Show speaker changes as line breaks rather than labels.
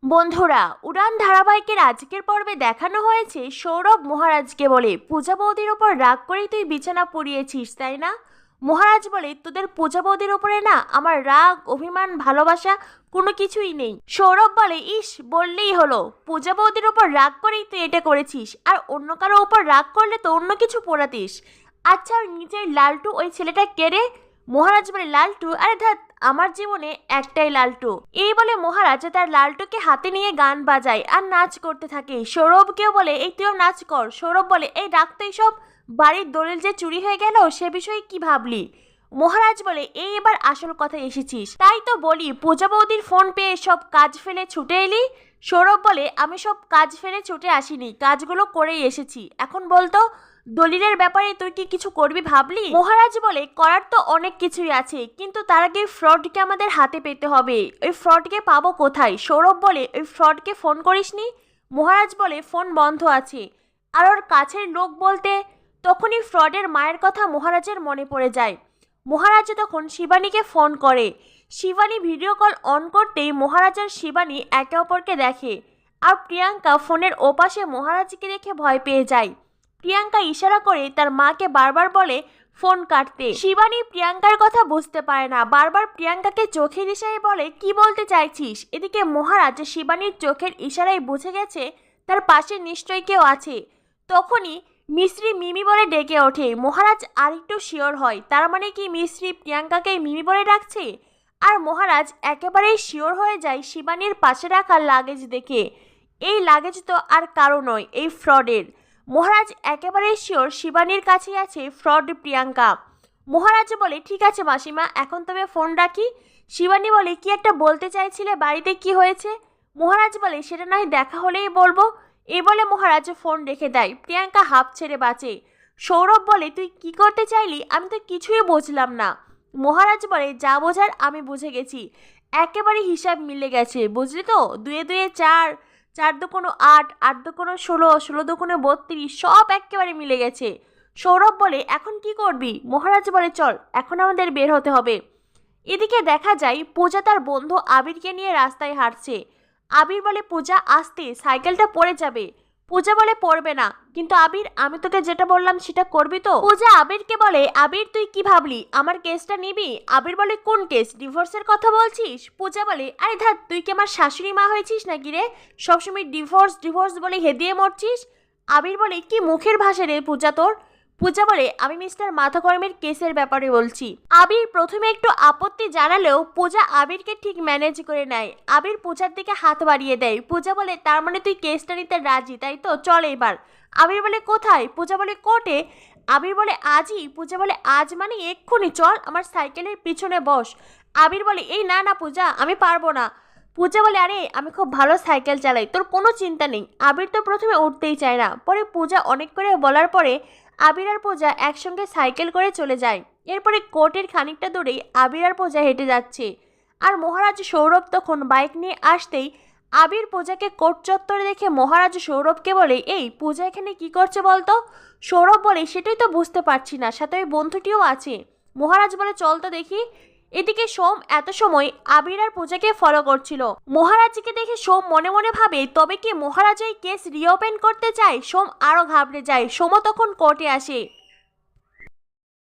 বন্ধুরা, উড়ান ধারাবাহিকের আজকের পর্বে দেখানো হয়েছে সৌরভ মহারাজকে বলে, পূজা বৌদির ওপর রাগ করেই তুই বিছানা পুড়িয়েছিস তাই না? মহারাজ বলে, তোদের পূজা বৌদির ওপরে না আমার রাগ অভিমান ভালোবাসা কোনো কিছুই নেই। সৌরভ বলে, ইস বললেই হলো, পূজা বৌদির ওপর রাগ করেই তুই এটা করেছিস, আর অন্য কারো ওপর রাগ করলে তো অন্য কিছু পোড়াতিস। আচ্ছা নিজের লালটু ওই ছেলেটা কেড়ে। মহারাজ বলে, লালটু? আরে ধ্যাত, আমার জীবনে একটাই লালটু। এই বলে মহারাজ তার লালটুকে হাতে নিয়ে গান বাজায় আর নাচ করতে থাকে। সৌরভকেও বলে, এই তুইও নাচ কর। সৌরভ বলে, এই রাখ তো, এইসব বাড়ির দলিল যে চুরি হয়ে গেল সে বিষয়ে কি ভাবলি? মহারাজ বলে, এই এবার আসল কথায় এসেছিস, তাই তো বলি পূজা বৌদির ফোন পেয়ে সব কাজ ফেলে ছুটে এলি। সৌরভ বলে, আমি সব কাজ ফেলে ছুটে আসিনি, কাজগুলো করেই এসেছি। এখন বলতো দলিলের ব্যাপারে তুই কি কিছু করবি ভাবলি? মহারাজ বলে, করার তো অনেক কিছুই আছে, কিন্তু তার আগে ফ্রডকে আমাদের হাতে পেতে হবে। ওই ফ্রডকে পাবো কোথায়? সৌরভ বলে, ওই ফ্রডকে ফোন করিসনি? মহারাজ বলে, ফোন বন্ধ আছে। আর ওর কাছের লোক বলতে তখনই ফ্রডের মায়ের কথা মহারাজের মনে পড়ে যায়। মহারাজ তখন শিবানীকে ফোন করে। শিবানী ভিডিও কল অন করতেই মহারাজ আর শিবানী একে অপরকে দেখে, আর প্রিয়াঙ্কা ফোনের ওপাশে মহারাজকে দেখে ভয় পেয়ে যায়। প্রিয়াঙ্কা ইশারা করে তার মাকে বারবার বলে ফোন কাটতে। শিবানী প্রিয়াঙ্কার কথা বুঝতে পারে না, বারবার প্রিয়াঙ্কাকে চোখের ইশারায় বলে, কি বলতে চাইছিস? এদিকে মহারাজ শিবানীর চোখের ইশারায় বুঝে গেছে তার পাশে নিশ্চয়ই কেউ আছে। তখনই মিশ্রি মিমি বলে ডেকে ওঠে। মহারাজ আরেকটু শিওর হয়, তার মানে কি মিশ্রি প্রিয়াঙ্কাকে মিমি বলে ডাকছে? আর মহারাজ একেবারেই শিওর হয়ে যায় শিবানীর পাশে রাখা লাগেজ দেখে। এই লাগেজ তো আর কারো নয়, এই ফ্রডের। মহারাজ একেবারেই শিওর শিবানীর কাছেই আছে ফ্রড প্রিয়াঙ্কা। মহারাজ বলে, ঠিক আছে মাসিমা, এখন তবে ফোন রাখি। শিবানী বলে, কি একটা বলতে চাইছিলে, বাড়িতে কি হয়েছে? মহারাজ বলে, সেটা নয় দেখা হলেই বলবো। এই বলে মহারাজ ফোন রেখে দেয়। প্রিয়াঙ্কা হাঁপ ছেড়ে বাঁচে। সৌরভ বলে, তুই কি করতে চাইলি? আমি তো কিছুই বুঝলাম না। মহারাজ বলে, যা বোঝার আমি বুঝে গেছি, একেবারে হিসাব মিলে গেছে, বুঝলি তো? দুয়ে দুয়ে চার, চার দুকোনো আট, আট দুকোনো 16, 16 দুকোনো 32, সব একেবারে মিলে গেছে। সৌরভ বলে, এখন কি করবি? মহারাজ বলে, চল এখন আমাদের বের হতে হবে। এদিকে দেখা যায় পূজা তার বন্ধু আবিরকে নিয়ে রাস্তায় হাঁটছে। আবির বলে, পূজা আসতে, সাইকেলটা পড়ে যাবে। পূজা বলে, পড়বে না। কিন্তু আবির, আমি তোকে যেটা বললাম সেটা করবি তো? পূজা আবিরকে বলে, আবির তুই কি ভাবলি, আমার কেসটা নিবি? আবির বলে, কোন কেস? ডিভোর্সের কথা বলছিস? পূজা বলে, আরে ধ্যাত, তুই কি আমার শাশুড়ি মা হয়েছিস নাকি রে? সবসময় ডিভোর্স ডিভোর্স বলে হেদিয়ে মরছিস। আবির বলে, কি মুখের ভাষা রে পূজা তোর? পূজা বলে, আমি মিস্টার মাথাকর্মের কেসের ব্যাপারে বলছি। আবির প্রথমে একটু আপত্তি জানালেও পূজা আবিরকে ঠিক ম্যানেজ করে নেয়। আবির পূজার দিকে হাত বাড়িয়ে দেয়। পূজা বলে, তার মানে তুই কেসটা নিতে রাজি তাই তো? চল এবার। আবির বলে, কোথায়? পূজা বলে, কোর্টে। আবির বলে, আজই? পূজা বলে, আজ মানে এক্ষুনি চল, আমার সাইকেলের পিছনে বস। আবির বলে, এই না না পূজা, আমি পারবো না। পূজা বলে, আরে আমি খুব ভালো সাইকেল চালাই, তোর কোনো চিন্তা নেই। আবির তো প্রথমে উঠতেই চায় না, পরে পূজা অনেক করে বলার পরে আবির আর পূজা একসঙ্গে সাইকেল করে চলে যায়। এরপরে কোর্টের খানিকটা দূরেই আবির আর পূজা হেঁটে যাচ্ছে। আর মহারাজ সৌরভ তখন বাইক নিয়ে আসতেই আবির পূজাকে কোর্ট চত্বরে দেখে মহারাজ সৌরভকে বলে, এই পূজা এখানে কি করছে বলতো? সৌরভ বলে, সেটাই তো বুঝতে পারছি না, সাথে ওই বন্ধুটিও আছে। মহারাজ বলে, চল তো দেখি। এদিকে সোম এত সময় আবির আর পূজাকে ফলো করছিল। মহারাজকে দেখে সোম মনে মনে ভাবে, তবে কি মহারাজ এই কেস রিওপেন করতে চায়? সোম আরো ঘাবড়ে যায়। সোমও তখন কোর্টে আসে।